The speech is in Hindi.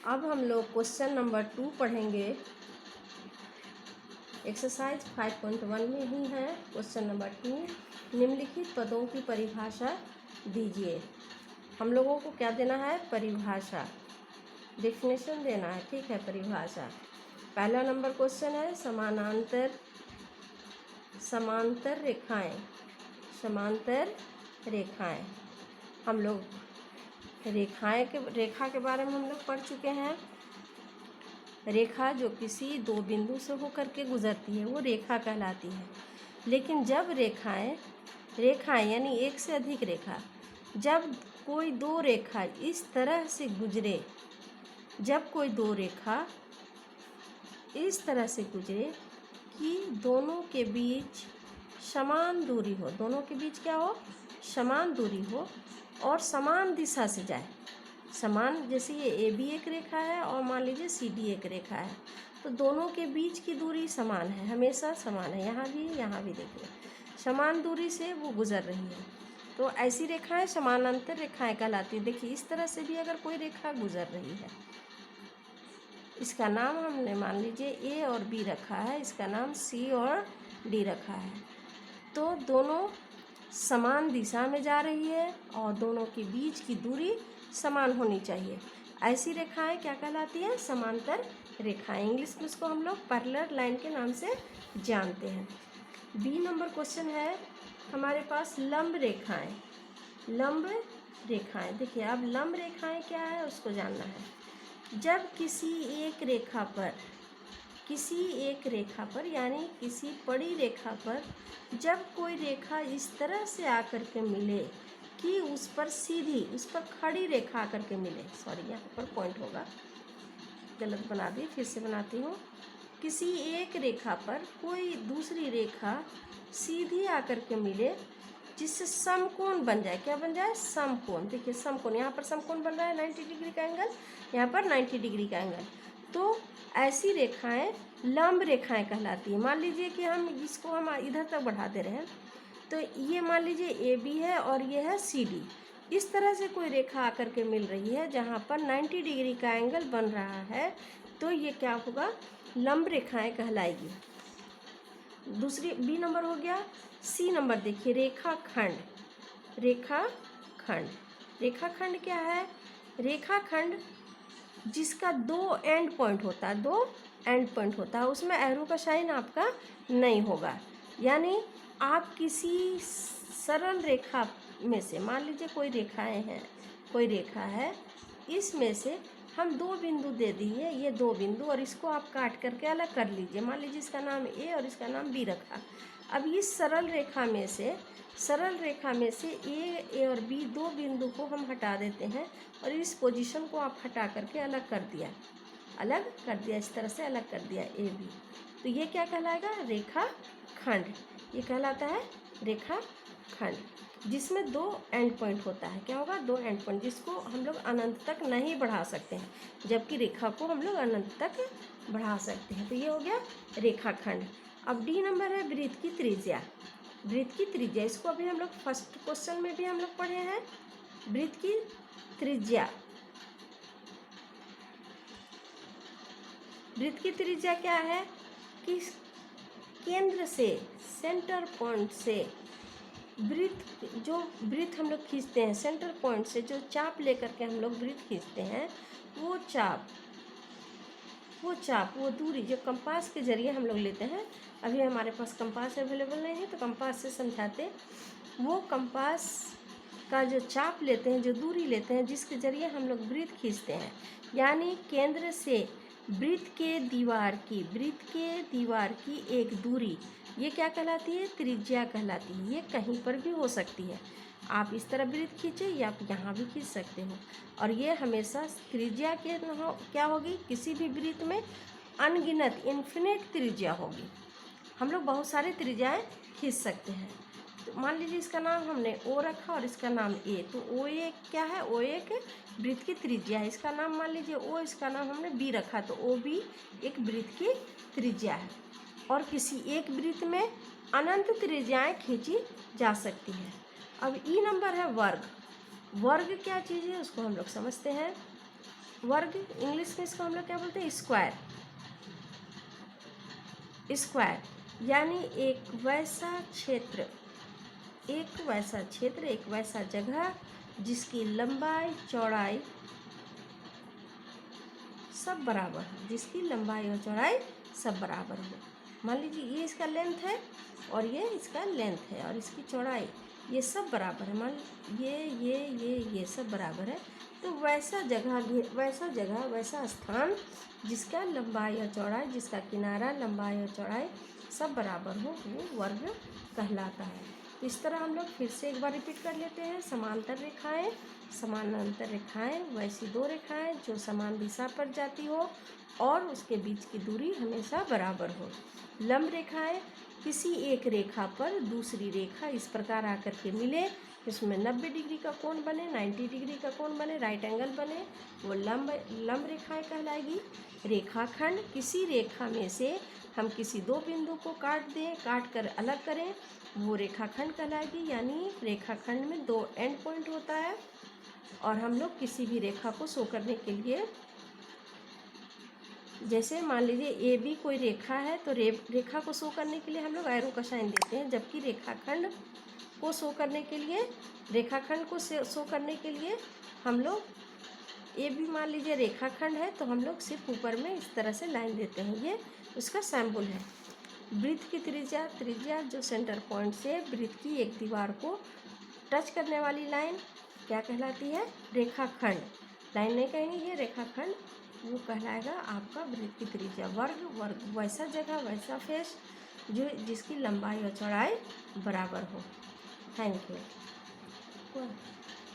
अब हम लोग क्वेश्चन नंबर 2 पढ़ेंगे। एक्सरसाइज 5.1 में ही है क्वेश्चन नंबर 2। निम्नलिखित पदों की परिभाषा दीजिए। हम लोगों को क्या देना है? परिभाषा, डेफिनेशन देना है। ठीक है, परिभाषा। पहला नंबर क्वेश्चन है समांतर रेखाएं। समांतर रेखाएं, हम लोग रेखा के बारे में हम लोग पढ़ चुके हैं। रेखा जो किसी दो बिंदु से होकर के गुजरती है वो रेखा कहलाती है। लेकिन जब रेखाएं यानी एक से अधिक रेखा, जब कोई दो रेखा इस तरह से गुजरे, जब कोई दो रेखा इस तरह से गुजरे कि दोनों के बीच समान दूरी हो, दोनों के बीच क्या हो? समान दूरी हो और समान दिशा से जाए। समान, जैसे ये ए बी एक रेखा है और मान लीजिए सी डी एक रेखा है, तो दोनों के बीच की दूरी समान है, हमेशा समान है। यहाँ भी देखिए समान दूरी से वो गुजर रही है, तो ऐसी रेखाएं समानांतर रेखाएं कहलाती है। देखिए इस तरह से भी अगर कोई रेखा गुजर रही है, इसका नाम हमने मान लीजिए ए और बी रखा है, इसका नाम सी और डी रखा है। तो दोनों समान दिशा में जा रही है और दोनों के बीच की दूरी समान होनी चाहिए। ऐसी रेखाएं क्या कहलाती हैं? समांतर रेखाएं। इंग्लिश में इसको हम लोग पैरेलल लाइन के नाम से जानते हैं। बी नंबर क्वेश्चन है हमारे पास लंब रेखाएं। लंब रेखाएं, देखिए अब लंब रेखाएं क्या है उसको जानना है। जब किसी एक रेखा पर यानी किसी बड़ी रेखा पर जब कोई रेखा इस तरह से आकर के मिले कि उस पर खड़ी रेखा आकर के मिले, सॉरी यहाँ पर पॉइंट होगा, गलत बना दी, फिर से बनाती हूँ। किसी एक रेखा पर कोई दूसरी रेखा सीधी आकर के मिले जिससे समकोण बन जाए। क्या बन जाए? समकोण। देखिए समकोण, यहाँ पर समकोण बन रहा है 90 डिग्री का एंगल, यहाँ पर 90 डिग्री का एंगल। तो ऐसी रेखाएं लंब रेखाएं कहलाती है। मान लीजिए कि हम इधर तक बढ़ा दे रहे हैं, तो ये मान लीजिए ए बी है और ये है सी डी। इस तरह से कोई रेखा आकर के मिल रही है जहाँ पर 90 डिग्री का एंगल बन रहा है, तो ये क्या होगा? लंब रेखाएं कहलाएगी। दूसरी बी नंबर हो गया। सी नंबर देखिए रेखाखंड। रेखाखंड क्या है? रेखाखंड जिसका दो एंड पॉइंट होता है, उसमें एरो का साइन आपका नहीं होगा। यानी आप किसी सरल रेखा में से, मान लीजिए कोई रेखा है, इसमें से हम दो बिंदु दे दिए, ये दो बिंदु, और इसको आप काट करके अलग कर लीजिए। मान लीजिए इसका नाम ए और इसका नाम बी रखा। अब इस सरल रेखा में से ए और बी दो बिंदु को हम हटा देते हैं और इस पोजीशन को आप हटा करके अलग कर दिया, इस तरह से अलग कर दिया ए बी। तो ये क्या कहलाएगा? रेखाखंड। ये कहलाता है रेखाखंड, जिसमें दो एंड पॉइंट होता है। क्या होगा? दो एंड पॉइंट, जिसको हम लोग अनंत तक नहीं बढ़ा सकते हैं, जबकि रेखा को हम लोग अनंत तक बढ़ा सकते हैं। तो ये हो गया रेखाखंड। अब डी नंबर है वृत्त की त्रिज्या। इसको अभी हम लोग फर्स्ट क्वेश्चन में भी हम लोग पढ़े हैं। वृत्त की त्रिज्या क्या है? कि केंद्र से, सेंटर पॉइंट से वृत्त हम लोग खींचते हैं, सेंटर पॉइंट से जो चाप लेकर के हम लोग वृत्त खींचते हैं, वो दूरी जो कंपास के जरिए हम लोग लेते हैं। अभी हमारे पास कंपास अवेलेबल नहीं है तो कंपास से समझाते। वो कंपास का जो चाप लेते हैं, जो दूरी लेते हैं, जिसके जरिए हम लोग वृत्त खींचते हैं, यानी केंद्र से वृत्त के दीवार की एक दूरी, ये क्या कहलाती है? त्रिज्या कहलाती है। ये कहीं पर भी हो सकती है, आप इस तरह वृत्त खींचे या आप यहाँ भी खींच सकते हो, और ये हमेशा त्रिज्या के क्या होगी? किसी भी वृत्त में अनगिनत इन्फिनिट त्रिज्या होगी। हम लोग बहुत सारे त्रिज्याएं खींच सकते हैं। तो मान लीजिए इसका नाम हमने ओ रखा और इसका नाम ए, तो ओ ए क्या है? ओ एक वृत्त की त्रिज्या है। इसका नाम मान लीजिए ओ, इसका नाम हमने बी रखा, तो ओ बी एक वृत्त की त्रिज्या है। और किसी एक वृत्त में अनंत त्रिज्याएं खींची जा सकती है। अब ई नंबर है वर्ग। क्या चीज़ है उसको हम लोग समझते हैं। वर्ग इंग्लिश में इसको हम लोग क्या बोलते हैं, स्क्वायर। स्क्वायर यानी एक वैसा क्षेत्र, एक वैसा जगह जिसकी लंबाई चौड़ाई सब बराबर हो, जिसकी लंबाई और चौड़ाई सब बराबर हो। मान लीजिए ये इसका लेंथ है और ये इसका लेंथ है और इसकी चौड़ाई ये सब बराबर है। मान ये सब बराबर है। तो वैसा जगह वैसा स्थान जिसका लंबाई और चौड़ाई, जिसका किनारा लंबाई और चौड़ाई सब बराबर हो, वो वर्ग कहलाता है। तो इस तरह हम लोग फिर से एक बार रिपीट कर लेते हैं। समानांतर रेखाएं वैसी दो रेखाएं जो समान दिशा पर जाती हो और उसके बीच की दूरी हमेशा बराबर हो। लंब रेखाएं किसी एक रेखा पर दूसरी रेखा इस प्रकार आकर के मिले, इसमें 90 डिग्री का कोण बने, 90 डिग्री का कोण बने, राइट एंगल बने, वो लंब रेखाएं कहलाएगी। रेखाखंड किसी रेखा में से हम किसी दो बिंदु को काट कर अलग करें, वो रेखाखंड कहलाएगी। यानी रेखाखंड में दो एंड पॉइंट होता है और हम लोग किसी भी रेखा को शो करने के लिए, जैसे मान लीजिए ए बी कोई रेखा है तो रेखा को शो करने के लिए हम लोग एरो का साइन देते हैं, जबकि रेखाखंड को शो करने के लिए हम लोग ए बी मान लीजिए रेखाखंड है तो हम लोग सिर्फ ऊपर में इस तरह से लाइन देते हैं, ये उसका सैम्पल है। वृत्त की त्रिज्या जो सेंटर पॉइंट से वृत्त की एक दीवार को टच करने वाली लाइन क्या कहलाती है, रेखाखंड। लाइन नहीं कहेंगे, ये रेखाखंड, वो कहलाएगा आपका वृत्त की त्रिज्या। वर्ग वैसा जगह वैसा फेस जो जिसकी लंबाई और चौड़ाई बराबर हो। Thank you.